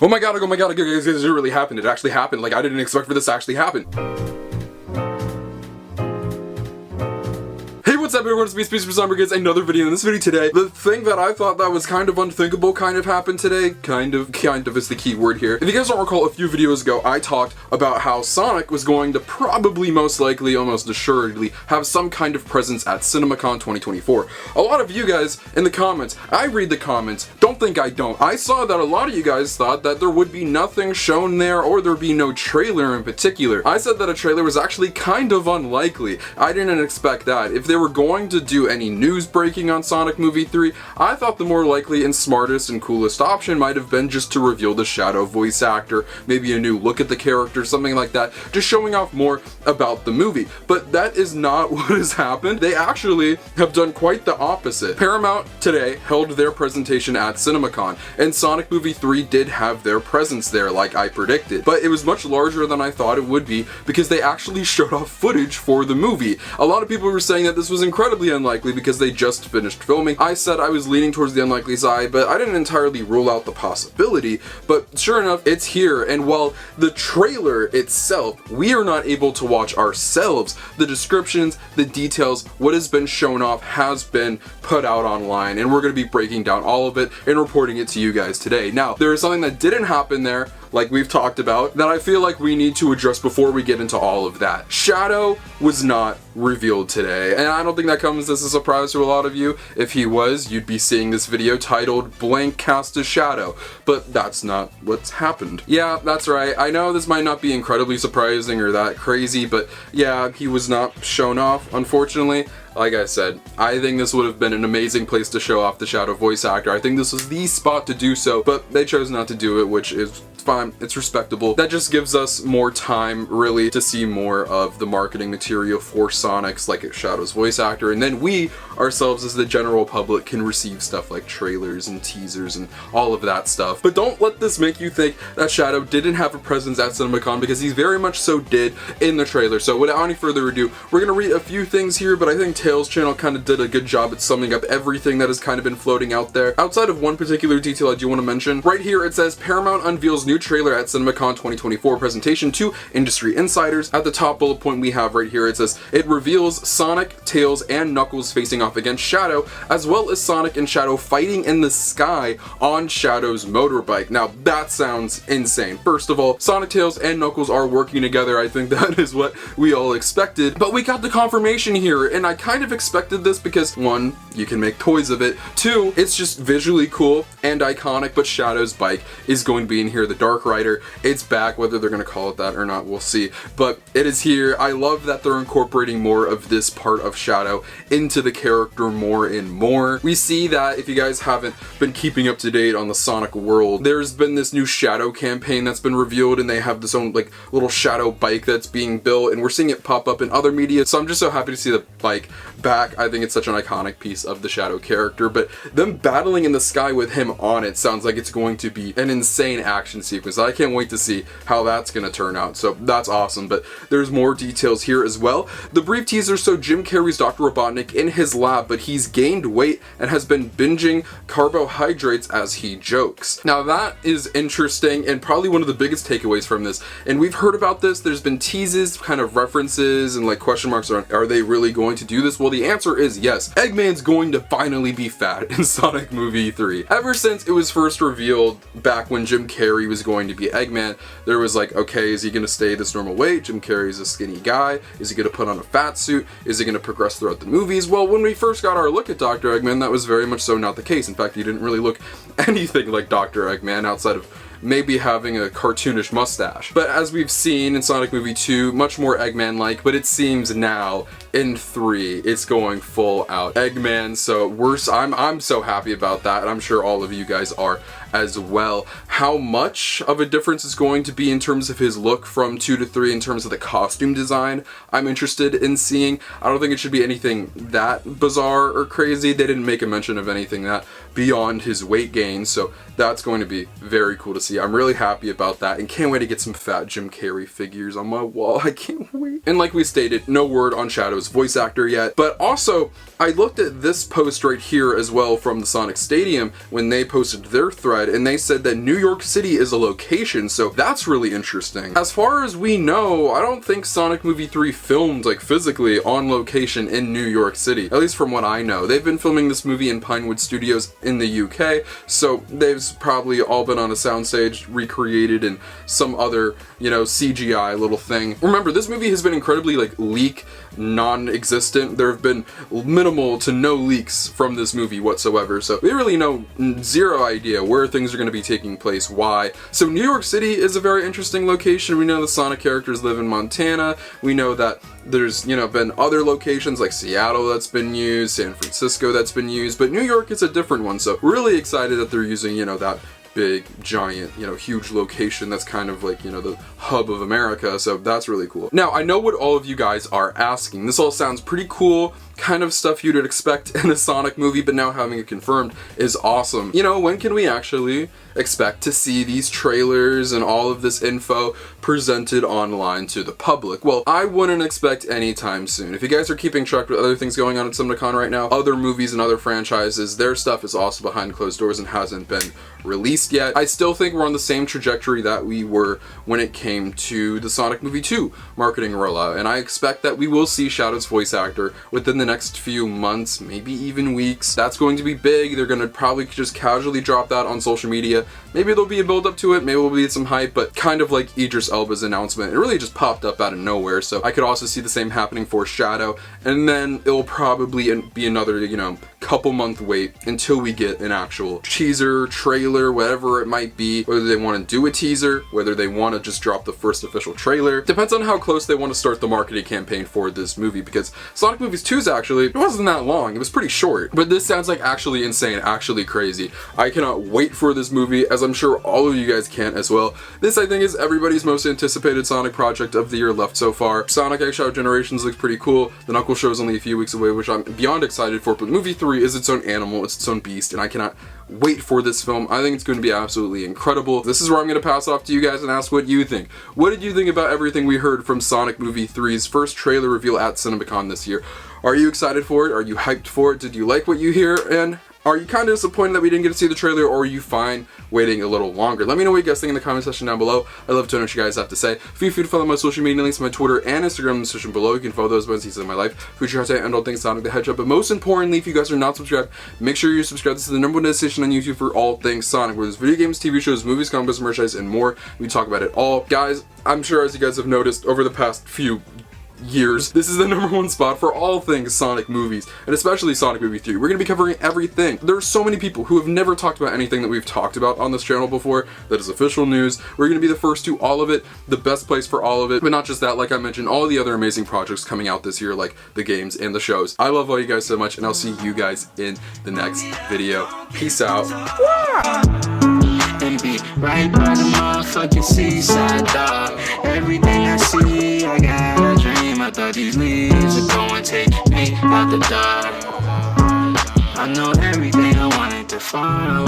Oh my god, guys, it really happened. It actually happened. Like, I didn't expect for this to actually happen. Hey, what's up everyone, it's me, SpeedSuperSonic, guys, another video. In this video today, the thing that I thought that was kind of unthinkable kind of happened today. Kind of is the key word here. If you guys don't recall, a few videos ago, I talked about how Sonic was going to probably, most likely, almost assuredly, have some kind of presence at CinemaCon 2024. A lot of you guys in the comments, I read the comments, don't think I don't. I saw that a lot of you guys thought that there would be nothing shown there, or there'd be no trailer in particular. I said that a trailer was actually kind of unlikely. I didn't expect that. If they were going to do any news breaking on Sonic Movie 3, I thought the more likely and smartest and coolest option might have been just to reveal the Shadow voice actor, maybe a new look at the character, something like that, just showing off more about the movie. But that is not what has happened. They actually have done quite the opposite. Paramount today held their presentation at CinemaCon, and Sonic Movie 3 did have their presence there like I predicted. But it was much larger than I thought it would be because they actually showed off footage for the movie. A lot of people were saying that this was incredibly unlikely because they just finished filming. I said I was leaning towards the unlikely side, but I didn't entirely rule out the possibility. But sure enough, it's here, and while the trailer itself, we are not able to watch ourselves, the descriptions, the details, what has been shown off has been put out online, and we're going to be breaking down all of it and reporting it to you guys today. Now, there is something that didn't happen there, like we've talked about, that I feel like we need to address before we get into all of that. Shadow was not revealed today, and I don't think that comes as a surprise to a lot of you. If he was, you'd be seeing this video titled Blank Cast as Shadow, but that's not what's happened. Yeah, that's right. I know this might not be incredibly surprising or that crazy, but yeah, he was not shown off, unfortunately. Like I said, I think this would have been an amazing place to show off the Shadow voice actor. I think this was the spot to do so, but they chose not to do it, which is fine. It's respectable. That just gives us more time, really, to see more of the marketing material for Sonic's, like Shadow's voice actor, and then we, ourselves as the general public, can receive stuff like trailers and teasers and all of that stuff. But don't let this make you think that Shadow didn't have a presence at CinemaCon, because he very much so did in the trailer. So without any further ado, we're gonna read a few things here, but I think Tails channel kind of did a good job at summing up everything that has kind of been floating out there. Outside of one particular detail I do want to mention, right here it says Paramount unveils new trailer at CinemaCon 2024 presentation to industry insiders. At the top bullet point we have right here, it says it reveals Sonic, Tails, and Knuckles facing off against Shadow, as well as Sonic and Shadow fighting in the sky on Shadow's motorbike. Now that sounds insane. First of all, Sonic, Tails, and Knuckles are working together. I think that is what we all expected, but we got the confirmation here, and I kind of expected this because, one, you can make toys of it, two, it's just visually cool and iconic. But Shadow's bike is going to be in here, the Dark Rider. It's back, whether they're going to call it that or not, we'll see, but it is here. I love that they're incorporating more of this part of Shadow into the character more and more. We see that, if you guys haven't been keeping up to date on the Sonic world, there's been this new Shadow campaign that's been revealed, and they have this own like little Shadow bike that's being built, and we're seeing it pop up in other media, so I'm just so happy to see the bike back. I think it's such an iconic piece of the Shadow character, but them battling in the sky with him on it sounds like it's going to be an insane action sequence. I can't wait to see how that's going to turn out, so that's awesome. But there's more details here as well. The brief teaser showed Jim Carrey's Dr. Robotnik in his lab, but he's gained weight and has been binging carbohydrates as he jokes. Now that is interesting and probably one of the biggest takeaways from this, and we've heard about this. There's been teases, kind of references, and like question marks around, are they really going to do this? Well, the answer is yes. Eggman's going to finally be fat in Sonic Movie 3. Ever since it was first revealed back when Jim Carrey was going to be Eggman, there was like, okay, is he going to stay this normal weight? Jim Carrey's a skinny guy. Is he going to put on a fat suit? Is he going to progress throughout the movies? Well, when we first got our look at Dr. Eggman, that was very much so not the case. In fact, he didn't really look anything like Dr. Eggman outside of maybe having a cartoonish mustache. But as we've seen in Sonic Movie 2, much more Eggman-like, but it seems now in 3, it's going full out Eggman, so I'm so happy about that, and I'm sure all of you guys are as well. How much of a difference is going to be in terms of his look from 2 to 3 in terms of the costume design, I'm interested in seeing. I don't think it should be anything that bizarre or crazy. They didn't make a mention of anything that beyond his weight gain, so that's going to be very cool to see. I'm really happy about that and can't wait to get some fat Jim Carrey figures on my wall. I can't wait. And like we stated, no word on Shadow's voice actor yet, but also I looked at this post right here as well from the Sonic Stadium when they posted their thread read, and they said that New York City is a location, so that's really interesting. As far as we know, I don't think Sonic Movie 3 filmed, like, physically on location in New York City, at least from what I know. They've been filming this movie in Pinewood Studios in the UK, so they've probably all been on a soundstage recreated in some other, you know, CGI little thing. Remember, this movie has been incredibly, like, leak non-existent. There have been minimal to no leaks from this movie whatsoever, so we really know zero idea where things are going to be taking place, why. So New York City is a very interesting location. We know the Sonic characters live in Montana. We know that there's, you know, been other locations like Seattle that's been used, San Francisco that's been used, but New York is a different one, so really excited that they're using, you know, that big, giant, you know, huge location that's kind of like, you know, the hub of America, so that's really cool. Now, I know what all of you guys are asking. This all sounds pretty cool, kind of stuff you'd expect in a Sonic movie, but now having it confirmed is awesome. You know, when can we actually expect to see these trailers and all of this info presented online to the public? Well, I wouldn't expect anytime soon. If you guys are keeping track with other things going on at CinemaCon right now, other movies and other franchises, their stuff is also behind closed doors and hasn't been released yet. I still think we're on the same trajectory that we were when it came to the Sonic Movie 2 marketing rollout, and I expect that we will see Shadow's voice actor within the next few months, maybe even weeks. That's going to be big. They're going to probably just casually drop that on social media. Maybe there'll be a build up to it, maybe there'll be some hype, but kind of like Idris Elba's announcement, it really just popped up out of nowhere, so I could also see the same happening for Shadow, and then it'll probably be another, you know, couple month wait until we get an actual teaser, trailer, whatever it might be, whether they want to do a teaser, whether they want to just drop the first official trailer. Depends on how close they want to start the marketing campaign for this movie, because Sonic Movies 2's actually, it wasn't that long, it was pretty short, but this sounds like actually insane, actually crazy. I cannot wait for this movie, as I'm sure all of you guys can as well. This, I think, is everybody's most anticipated Sonic project of the year left so far. Sonic X Shadow Generations looks pretty cool. The Knuckles show is only a few weeks away, which I'm beyond excited for, but movie 3 is its own animal, it's its own beast, and I cannot wait for this film. I think it's going to be absolutely incredible. This is where I'm going to pass off to you guys and ask what you think. What did you think about everything we heard from Sonic Movie 3's first trailer reveal at CinemaCon this year? Are you excited for it? Are you hyped for it? Did you like what you hear? And are you kind of disappointed that we didn't get to see the trailer, or are you fine waiting a little longer? Let me know what you guys think in the comment section down below. I'd love to know what you guys have to say. Feel free to follow my social media links, my Twitter and Instagram in the description below. You can follow those buttons in my life, future content, and all things Sonic the Hedgehog. But most importantly, if you guys are not subscribed, make sure you're subscribed. This is the #1 destination on YouTube for all things Sonic, where there's video games, TV shows, movies, comics, merchandise, and more. We talk about it all. Guys, I'm sure as you guys have noticed over the past few years, this is the #1 spot for all things Sonic movies, and especially Sonic Movie 3. We're going to be covering everything. There are so many people who have never talked about anything that we've talked about on this channel before that is official news. We're going to be the first to all of it, the best place for all of it, but not just that, like I mentioned, all the other amazing projects coming out this year, like the games and the shows. I love all you guys so much, and I'll see you guys in the next video. Peace out. And be right by the motherfucking seaside, dog. Everything I see, I got a dream. I thought these leaves would go and take me out the dark. I know everything I wanted to find.